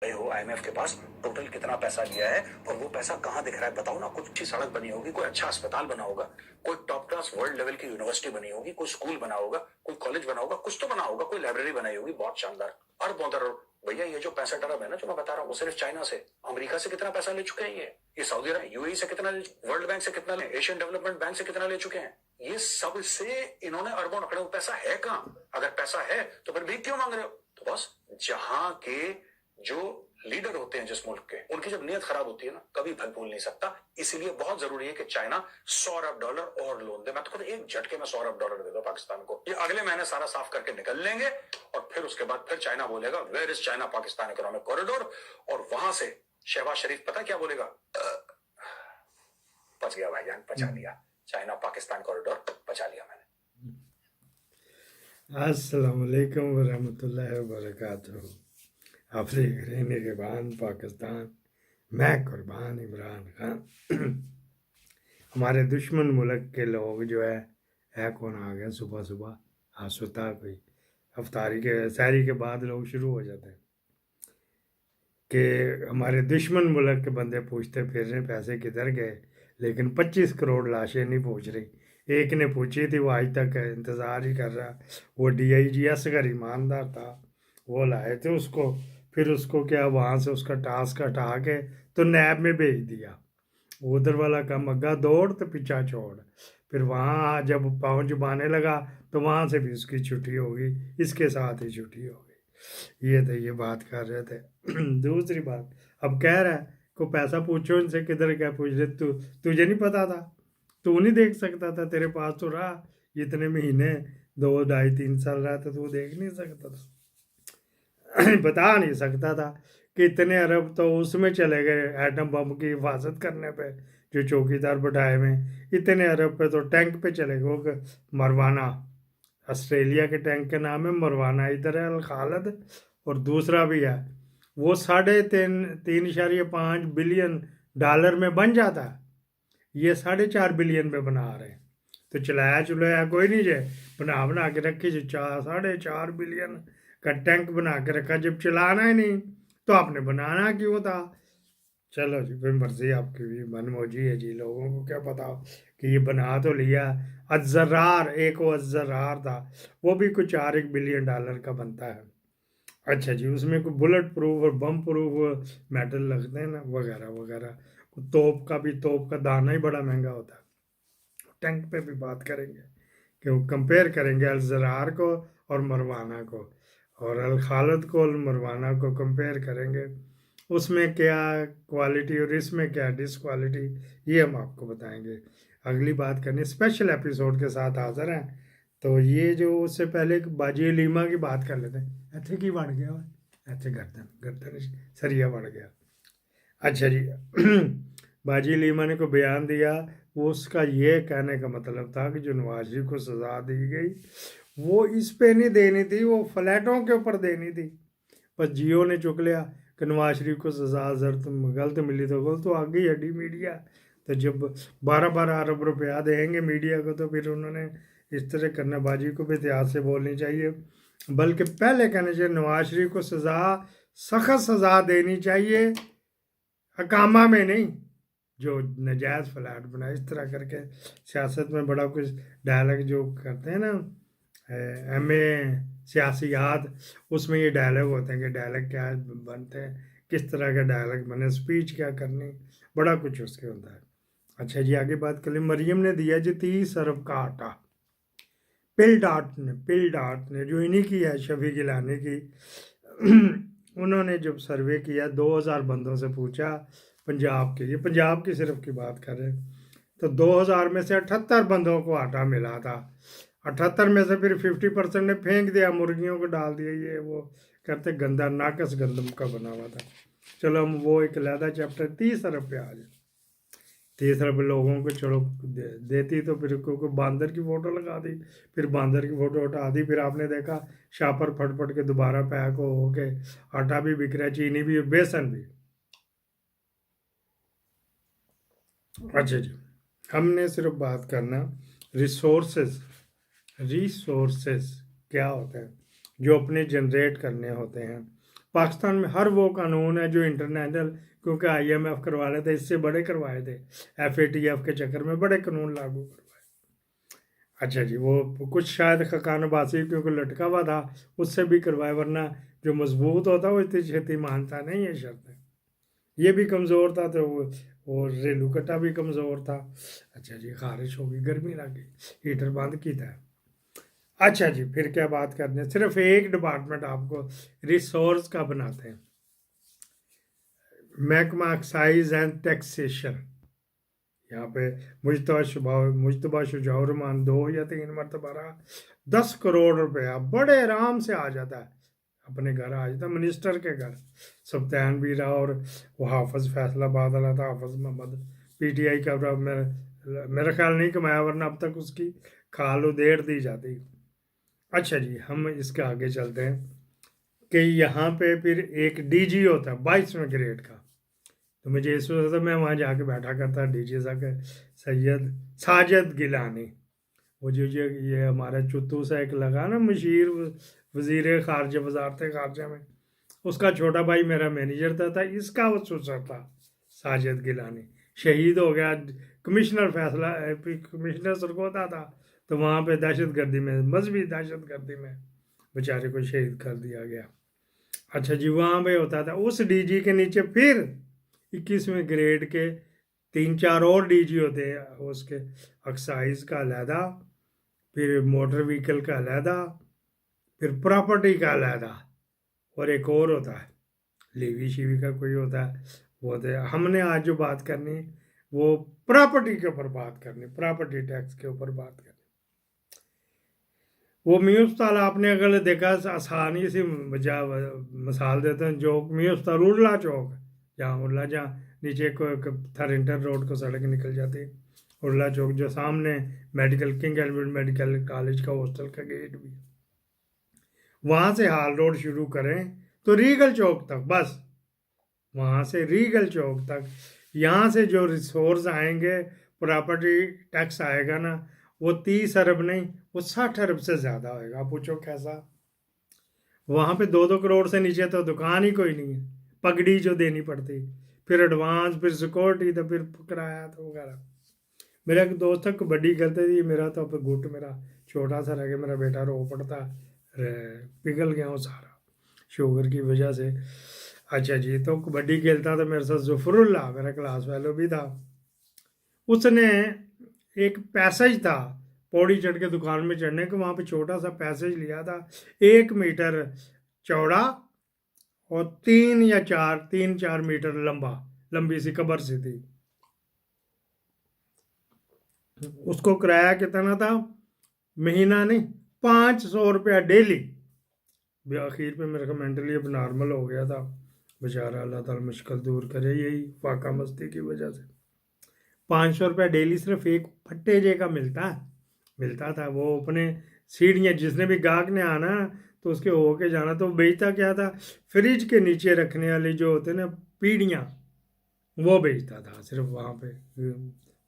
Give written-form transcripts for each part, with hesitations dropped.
गए हो आईएमएफ के पास, टोटल कितना पैसा लिया है और वो पैसा कहाँ दिख रहा है बताओ ना। कुछ अच्छी सड़क बनी होगी, कोई अच्छा अस्पताल बना होगा, कोई टॉप क्लास वर्ल्ड लेवल की यूनिवर्सिटी बनी होगी, कोई स्कूल बना होगा, कोई कॉलेज बना होगा, कुछ तो बना होगा, कोई लाइब्रेरी बनाई होगी बहुत शानदार। अरबों अरब। भैया ये जो 65 अरब है ना जो मैं बता रहा हूँ, वो सिर्फ चाइना से। अमेरिका से कितना पैसा ले चुके हैं ये सऊदी अरब, यूएई से कितना ले, वर्ल्ड बैंक से कितना ले, एशियन डेवलपमेंट बैंक से कितना ले चुके हैं। ये सब से इन्होंने अरबों रखड़े, पैसा है कहाँ? अगर पैसा है तो फिर भी क्यों मांग रहे हो? तो बस जहां के जो लीडर होते हैं जिस मुल्क के, उनकी जब नीयत खराब होती है ना, कभी भल भूल नहीं सकता। इसीलिए बहुत जरूरी है कि चाइना 100 अरब डॉलर और लोन दे। मैं तो खुद एक झटके में 100 अरब डॉलर दे दो पाकिस्तान को। ये अगले महीने सारा साफ करके निकल लेंगे और फिर उसके बाद फिर चाइना बोलेगा where is China Pakistan economic corridor, और वहां से शहबाज शरीफ पता क्या बोलेगा? पच गया भाईजान, पचा लिया। चाइना पाकिस्तान कॉरिडोर पचा लिया मैंने। अस्सलाम वालेकुम वरहमतुल्लाहि वबरकातुहू। आप देख रहे हैं निगहबान पाकिस्तान, मैं कुर्बान इमरान खान। हमारे दुश्मन मुल्क के लोग जो है कौन आ गया सुबह सुबह आसुता कोई अफ्तारी के सहरी के बाद लोग शुरू हो जाते हैं कि हमारे दुश्मन मुल्क के बंदे पूछते फिर रहे पैसे किधर गए, लेकिन 25 करोड़ लाशें नहीं पूछ रही। एक ने पूछी थी, वो आज तक इंतज़ार ही कर रहा। वो DIG असगर ईमानदार था, वो लाए थे उसको। फिर उसको क्या वहाँ से उसका टास्क हटा के तो नैब में भेज दिया। उधर वाला काम अग्गा दौड़ तो पीछा छोड़। फिर वहाँ जब पाँव चुबाने लगा तो वहाँ से भी उसकी छुट्टी होगी, इसके साथ ही छुट्टी होगी। ये बात कर रहे थे। दूसरी बात, अब कह रहा है को पैसा पूछो इनसे किधर क्या पूछ रहे, तुझे नहीं पता था? तू नहीं देख सकता था? तेरे पास तो रहा इतने महीने, 2 ढाई 3 साल रहा था, तू देख नहीं सकता था? बता नहीं सकता था कि इतने अरब तो उसमें चले गए एटम बम की हिफाजत करने पे, जो चौकीदार बैठाए में। इतने अरब पे तो टैंक पे चले गए, वो मरवाना, ऑस्ट्रेलिया के टैंक का नाम है मरवाना, इधर है अल खालद, और दूसरा भी है वो 3.5 बिलियन डॉलर में बन जाता है, ये 4.5 बिलियन में बना रहे हैं। तो चलाया चुलाया कोई नहीं जे, बना के रखी जो 4.5 बिलियन का टैंक बना के रखा, जब चलाना ही नहीं तो आपने बनाना क्यों था? चलो जी, फिर मर्जी आपकी भी, मनमौजी है जी, लोगों को क्या पता कि ये बना तो लिया। अज़रार, एक वो अज़रार था, वो भी कुछ 4 1 बिलियन डॉलर का बनता है। अच्छा जी, उसमें कोई बुलेट प्रूफ और बम प्रूफ मेटल लगते हैं ना, वगैरह वगैरह। तोप का दाना ही बड़ा महंगा होता है। टैंक पे भी बात करेंगे कि वो कंपेयर करेंगे अल-ज़रार को और मरवाना को, और अल खालिद को और मरवाना को कंपेयर करेंगे, उसमें क्या क्वालिटी और इसमें क्या डिसक्वालिटी, ये हम आपको बताएंगे। अगली बात करनी स्पेशल एपिसोड के साथ हाजिर हैं। तो ये जो उससे पहले बाजी लीमा की बात कर लेते हैं। ਇੱਥੇ ਕੀ ਬਣ ਗਿਆ? ਇੱਥੇ गर्दन सरिया बढ़ गया। अच्छा जी। बाजी लीमा ने को बयान दिया, वो उसका ये कहने का मतलब था कि जो नवाज शरीफ को सज़ा दी गई वो इस पे नहीं देनी थी, वो फ्लैटों के ऊपर देनी थी। पर जियो ने चुक लिया कि नवाज शरीफ को सज़ा गलत मिली तो गलत, तो आ गई हड्डी मीडिया। तो जब 12-12 अरब रुपया देंगे मीडिया को तो फिर उन्होंने इस तरह करना। बाजी को भी इतिहास से बोलनी चाहिए, बल्कि पहले कहना चाहिए नवाज शरीफ को सज़ा, सख्त सज़ा देनी चाहिए, हकामा में नहीं, जो नजायज़ फ्लैट बनाए। इस तरह करके सियासत में बड़ा कुछ डायलॉग जो करते हैं ना, MA सियासियात, उसमें ये डायलॉग होते हैं कि डायलॉग क्या बनते हैं, किस तरह का डायलॉग बने, स्पीच क्या करनी, बड़ा कुछ उसके होता है। अच्छा जी, आगे बात कर लें। मरियम ने दिया जी 30 अरब का आटा। पिल डाट ने जो इन्हीं की है, शफी गिलानी की, उन्होंने जब सर्वे किया 2000 बंदों से पूछा पंजाब के, ये पंजाब की सिर्फ की बात कर रहे हैं, तो 2000 में से 78 बंदों को आटा मिला था। 78 में से फिर 50% ने फेंक दिया, मुर्गियों को डाल दिया, ये वो करते, गंदा नाकस गंदम का बना हुआ था। चलो हम वो एक अलहदा चैप्टर। 30 अरब प्याज, 30 अरब लोगों को चलो देती तो फिर को बांदर की फ़ोटो लगा दी, फिर बांदर की फ़ोटो हटा दी, फिर आपने देखा शापर फट के दोबारा पैक हो के आटा भी बिक रहा है, चीनी भी, बेसन भी। अच्छा जी, हमने सिर्फ बात करना रिसोर्सेज। रिसोर्सेज क्या होते हैं? जो अपने जनरेट करने होते हैं, पाकिस्तान में हर वो कानून है जो इंटरनेशनल, क्योंकि IMF करवा लेते, इससे बड़े करवाए थे, FATF के चक्कर में बड़े कानून लागू करवाए। अच्छा जी, वो कुछ शायद खकान अब्बासी क्योंकि लटका हुआ था उससे भी करवाए, वरना जो मजबूत होता वो इतनी छेती मानता नहीं है शर्त। ये भी कमज़ोर था तो वो रेलू कट्टा भी कमज़ोर था। अच्छा जी, खारिश हो गई, गर्मी लग गई, हीटर बंद किया था। अच्छा जी, फिर क्या बात करनी है, सिर्फ एक डिपार्टमेंट आपको रिसोर्स का बनाते हैं, महकमा एक्साइज एंड टैक्सेशन। यहाँ पे मुजतबा शुजाउर रहमान 2 या 3 मरतबा रहा, 10 करोड़ रुपया बड़े आराम से आ जाता है, अपने घर आ जाता है, मिनिस्टर के घर। सप्तान भी रहा, और वो हाफिज फैसलाबाद वाला था, हाफिज मोहम्मद, PTI का मेरा ख्याल नहीं कमाया, वरना अब तक उसकी खाल उधेड़ दी जाती। अच्छा जी, हम इसके आगे चलते हैं कि यहाँ पे फिर एक DG होता है 22वें ग्रेड का। तो मुझे इस वजह से मैं वहाँ जाके बैठा करता, DG साहब सैयद साजिद गिलानी, वो जो ये हमारा चुत्तू सा एक लगा ना मशीर वजीर खारजा, वजारत खारजा में, उसका छोटा भाई मेरा मैनेजर था इसका वो सुसर था साजिद गिलानी, शहीद हो गया। कमिश्नर सरगोदा था, तो वहाँ पे दहशत गर्दी में, मजहबी दहशत गर्दी में बेचारे को शहीद कर दिया गया। अच्छा जी, वहाँ पे होता था उस DG के नीचे फिर 21वें ग्रेड के 3-4 और DG होते हैं, उसके एक्साइज का अलहदा, फिर मोटर व्हीकल का अलहदा, फिर प्रॉपर्टी का अलहदा, और एक और होता है लेवी शीवी का कोई होता है, वो होता है। हमने आज जो बात करनी वो प्रॉपर्टी के ऊपर बात करनी, प्रॉपर्टी टैक्स के ऊपर बात करनी। वो म्यूस्ताल आपने अगर देखा, आसानी से मिसाल देते हैं, जो म्यूस्ताल उर्ला चौक, जहाँ उर्ला, जहाँ नीचे को थरिंटर रोड को सड़क निकल जाती है, उर्ला चौक जो सामने medical king Edward medical college का हॉस्टल का गेट भी, वहाँ से हाल रोड शुरू करें तो रीगल चौक तक, बस वहाँ से रीगल चौक तक, यहाँ से जो रिसोर्स आएंगे, प्रॉपर्टी टैक्स आएगा ना, वो 30 अरब नहीं, वो 60 अरब से ज़्यादा होएगा। आप पूछो कैसा? वहाँ पे 2-2 करोड़ से नीचे तो दुकान ही कोई नहीं है, पगड़ी जो देनी पड़ती, फिर एडवांस, फिर सिक्योरिटी, तो फिर किराया तो वगैरह। मेरा एक दोस्त था, कबड्डी खेलते थे, मेरा तो अब गुट मेरा छोटा सा रह गया, मेरा बेटा रो पड़ता, पिघल गया हूँ सारा शुगर की वजह से। अच्छा जी, तो कबड्डी खेलता था मेरे साथ जुफरुल्ला, मेरा क्लास फेलो भी था। उसने एक पैसेज था पौड़ी चढ़ के दुकान में चढ़ने को, वहाँ पे छोटा सा पैसेज लिया था, 1 मीटर चौड़ा और 3-4 मीटर लंबा, लंबी सी कब्र सी थी। उसको किराया कितना था? महीना नहीं, 500 रुपया डेली। आखिर पे मेरे को मेंटली अब नॉर्मल हो गया था बेचारा, अल्लाह ताला मुश्किल दूर करे, यही फाका मस्ती की वजह से। 500 रुपया डेली सिर्फ एक फट्टे जे का मिलता था। वो अपने सीढ़ियाँ, जिसने भी गाहक ने आना तो उसके होके जाना, तो बेचता क्या था, फ्रिज के नीचे रखने वाली जो होते ना पीढ़ियाँ, वो बेचता था सिर्फ वहाँ पे।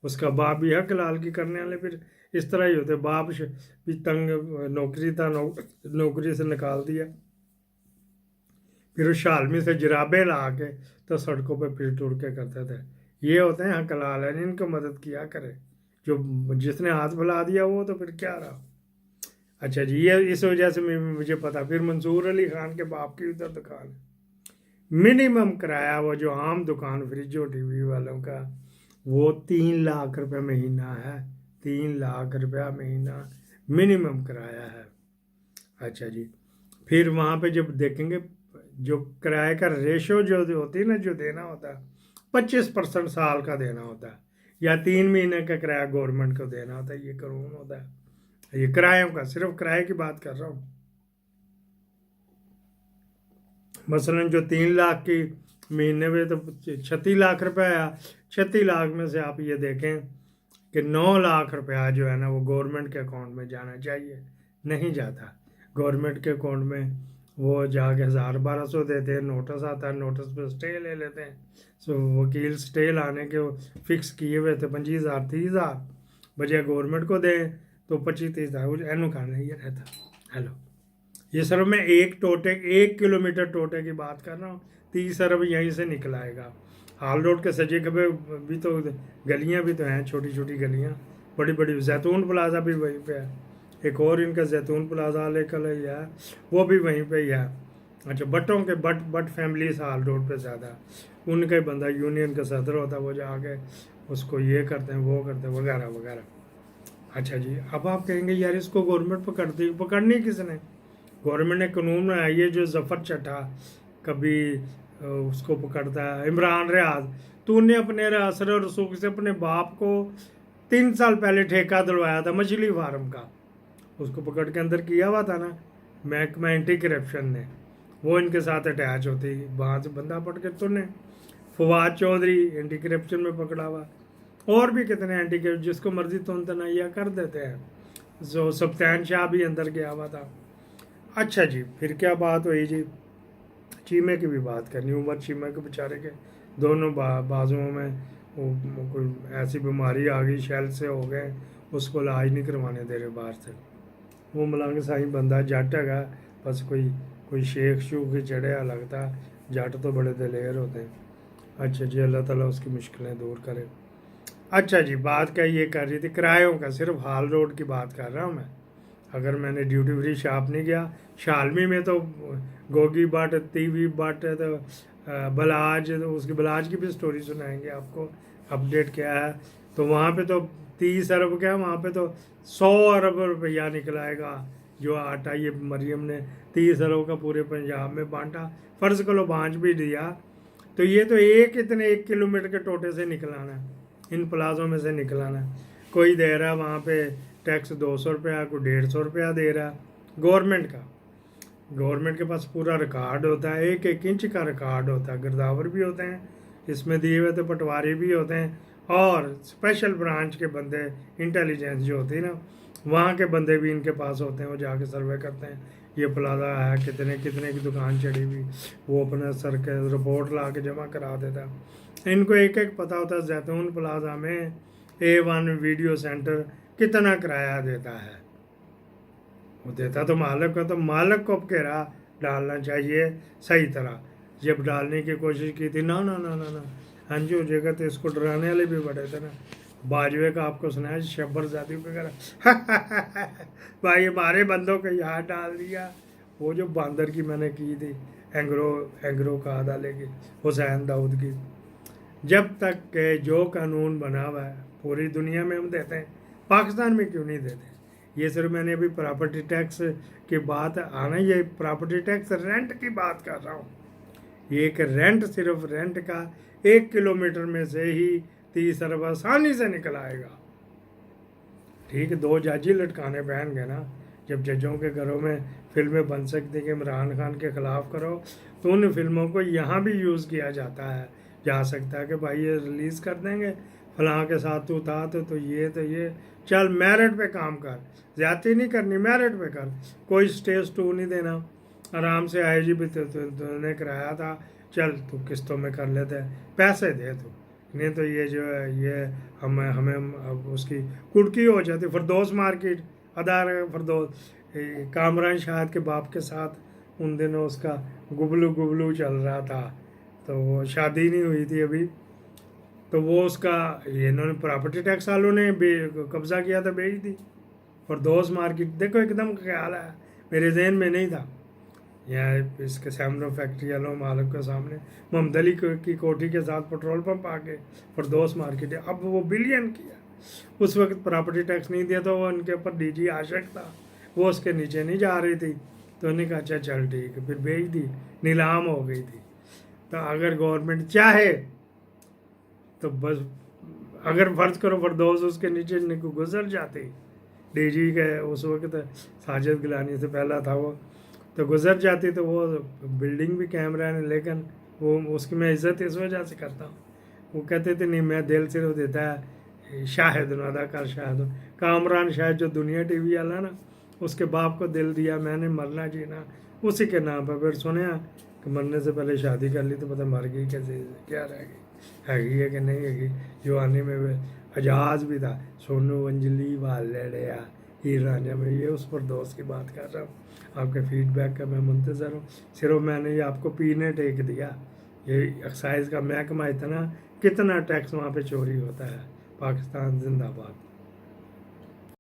उसका बाप भी हक लाल की करने वाले फिर इस तरह ही होते, बाप भी तंग, नौकरी था, नौकरी से निकाल दिया, फिर उस शालमी से जराबे ला के तो सड़कों पे फिर टुर के करते थे। ये होते हैं हक लाल है, इनको मदद किया करे, जो जिसने हाथ फैला दिया वो तो फिर क्या रहा। अच्छा जी, ये इस वजह से मुझे पता, फिर मंसूर अली खान के बाप की उधर दुकान, मिनिमम किराया वो जो आम दुकान फ्रिज और TV वालों का, वो 3 लाख रुपये महीना है, 3 लाख रुपया महीना मिनिमम किराया है। अच्छा जी, फिर वहाँ पे जब देखेंगे जो किराए का रेशो जो होती है ना, जो देना होता है 25% साल का देना होता है, या 3 महीने का किराया गवर्नमेंट को देना होता है, ये कानून होता है। ये किरायों का, सिर्फ किराए की बात कर रहा हूँ। मसलन जो 3 लाख की महीने में, तो 36 लाख रुपया आया, 36 लाख में से आप ये देखें कि 9 लाख रुपया जो है ना, वो गवर्नमेंट के अकाउंट में जाना चाहिए, नहीं जाता। गवर्नमेंट के अकाउंट में वो जाके 1000-1200 देते हैं, नोटिस आता है, नोटिस पे स्टे ले लेते हैं। सो वकील स्टे लाने के फिक्स किए हुए थे 25,000-30,000, बजाय गवर्नमेंट को दें तो 25-30,000 एनु खाना ये रहता। हेलो, ये सिर्फ मैं एक किलोमीटर टोटे की बात कर रहा हूँ। 30 अरब यहीं से निकल आएगा। हाल रोड के सजे खबे भी तो गलियाँ भी तो हैं, छोटी छोटी गलियाँ, बड़ी बड़ी। जैतून प्लाजा भी वहीं पे है, एक और इनका जैतून प्लाजा वाले कल है, वो भी वहीं पे ही है। अच्छा, बटों के बट फैमिली हाल रोड पे ज़्यादा, उनका ही बंदा यूनियन का सदर होता है, वो जाके उसको ये करते हैं वो करते हैं वगैरह वगैरह। अच्छा जी, अब आप कहेंगे यार इसको गवर्नमेंट पकड़नी किसने? गवर्नमेंट ने कानून बनाया, ये जो जफ़र चट्टा कभी उसको पकड़ता है, इमरान रियाज, तूने अपने असर और रसूख से अपने बाप को 3 साल पहले ठेका दिलवाया था मछली फार्म का, उसको पकड़ के अंदर किया हुआ था ना महकमा एंटी करप्शन ने, वो इनके साथ अटैच होती, वहाँ से बंदा पकड़ के तूने। फवाद चौधरी एंटी करप्शन में पकड़ा हुआ, और भी कितने एंटी करप्शन, जिसको मर्जी तुम तनाइया कर देते हैं। जो सफ्तान शाह भी अंदर गया हुआ था। अच्छा जी, फिर क्या बात हुई जी? चीमे की भी बात करनी, उमर चीमे के बेचारे के दोनों बाजुओं में वो कोई ऐसी बीमारी आ गई, शैल से हो गए, उसको इलाज नहीं करवाने दे रहे बाहर से। वो मलंग साई बंदा जट है, बस कोई शेख शूख ही चढ़िया लगता। जट तो बड़े दलेर होते हैं। अच्छा जी, अल्लाह ताला उसकी मुश्किलें दूर करे। अच्छा जी, बात क्या ये कर रही थी किरायों का, सिर्फ हाल रोड की बात कर रहा हूँ मैं। अगर मैंने ड्यूटी फ्री शॉप नहीं गया, शालमी में तो गोगी बट, तीवी बट, तो बलाज, तो उसकी बलाज की भी स्टोरी सुनाएंगे आपको, अपडेट क्या है। तो वहाँ पे तो 30 अरब क्या, वहाँ पे तो 100 अरब रुपया निकलाएगा। जो आटा ये मरियम ने 30 अरब का पूरे पंजाब में बांटा, फ़र्ज़ करो बांट भी दिया, तो ये तो इतने 1 किलोमीटर के टोटे से निकलाना है, इन प्लाजों में से निकलाना है। कोई दे रहा है वहाँ पे टैक्स 200 रुपया, कोई 150 रुपया दे रहा है गवर्नमेंट का। गवर्नमेंट के पास पूरा रिकॉर्ड होता है, एक एक इंच का रिकॉर्ड होता है, गिरदावर भी होते हैं इसमें दिए हुए, तो पटवारी भी होते हैं, और स्पेशल ब्रांच के बंदे, इंटेलिजेंस जो होती है ना, वहाँ के बंदे भी इनके पास होते हैं। वो जाके सर्वे करते हैं, ये प्लाजा है, कितने कितने की दुकान चढ़ी हुई, वो अपना सर के रिपोर्ट ला के जमा करा देता है। इनको एक एक पता होता है जैतून प्लाजा में A1 वीडियो सेंटर कितना किराया देता है। वो देता तो मालिक को, तो मालिक को अब किराया डालना चाहिए सही तरह। जब डालने की कोशिश की थी, ना ना ना ना ना, हाँ जी हो जाएगा, तो इसको डराने वाले भी बड़े थे ना। बाजवे का आपको सुनाया, शब्बर जाति वगैरह भाई हमारे बंदों को याद डाल दिया। वो जो बंदर की मैंने की थी, एंग्रो का अदाले की, हुसैन दाऊद की, जब तक के जो कानून बना हुआ है पूरी दुनिया में हम देते हैं, पाकिस्तान में क्यों नहीं देते? ये सिर्फ मैंने अभी प्रॉपर्टी टैक्स की बात आना, ये प्रॉपर्टी टैक्स रेंट की बात कर रहा हूँ। ये एक रेंट, सिर्फ रेंट का 1 किलोमीटर में से ही 30 अरब आसानी से निकल आएगा। ठीक है, 2 जज ही लटकाने बहन गए ना। जब जजों के घरों में फिल्में बन सकती कि इमरान खान के ख़िलाफ़ करो, तो उन फिल्मों को यहाँ भी यूज़ किया जा सकता है कि भाई ये रिलीज़ कर देंगे, फलां के साथ तू था तो ये चल मेरिट पे काम कर, ज़्यादती नहीं करनी, मेरिट पे कर, कोई स्टेज टू नहीं देना, आराम से आई जी भी तूने कराया था, चल तू किस्तों में कर लेते, पैसे दे तू, नहीं तो ये जो है ये हमें अब उसकी कुड़की हो जाती। फरदौस मार्केट, अदार फरदौस, कामरान शाहिद के बाप के साथ उन दिनों उसका गुबलू गुबलू चल रहा था, तो वो शादी नहीं हुई थी अभी, तो वो उसका ये इन्होंने प्रॉपर्टी टैक्स वालों ने कब्जा किया था, बेच दी। फरदौस मार्केट देखो, एकदम ख्याल है, मेरे जहन में नहीं था। यहाँ इसके सैमनो फैक्ट्री वालों मालिक के सामने मोहम्मद अली की कोठी के साथ पेट्रोल पंप आके फरदौस मार्केट है, अब वो बिलियन किया। उस वक्त प्रॉपर्टी टैक्स नहीं दिया, तो वो उनके ऊपर डीजी आशक था, वो उसके नीचे नहीं जा रही थी, तो उन्होंने कहा अच्छा चल ठीक है, फिर बेच दी, नीलाम हो गई थी। तो अगर गवर्नमेंट चाहे तो बस, अगर फर्ज करो फरदौस उसके नीचे गुजर जाती, डीजी के उस वक्त साजिद गिलानी से पहला था वो, तो गुजर जाती, तो वो बिल्डिंग भी कैमरा है, लेकिन वो उसकी मैं इज़्ज़त इस वजह से करता हूँ। वो कहते थे नहीं, मैं दिल से वो देता है शाहिद अदाकार शाहिद कामरान शाहिद, जो दुनिया टीवी वाला ना, उसके बाप को दिल दिया मैंने, मरना जीना उसी के नाम पर। फिर सुने कि मरने से पहले शादी कर ली तो पता मर गई कैसे, क्या रह गई, हैगी है कि नहीं हैगी। जवानी में आजाज भी था, सोनू अंजलि वाले हीर रांझा में, ये उस पर दोस्त की बात कर रहा हूँ। आपके फीडबैक का मैं मुंतज़र हूँ। सिर्फ मैंने ये आपको पीने टेक दिया, ये एक्साइज का महकमा इतना, कितना टैक्स वहाँ पे चोरी होता है। पाकिस्तान जिंदाबाद।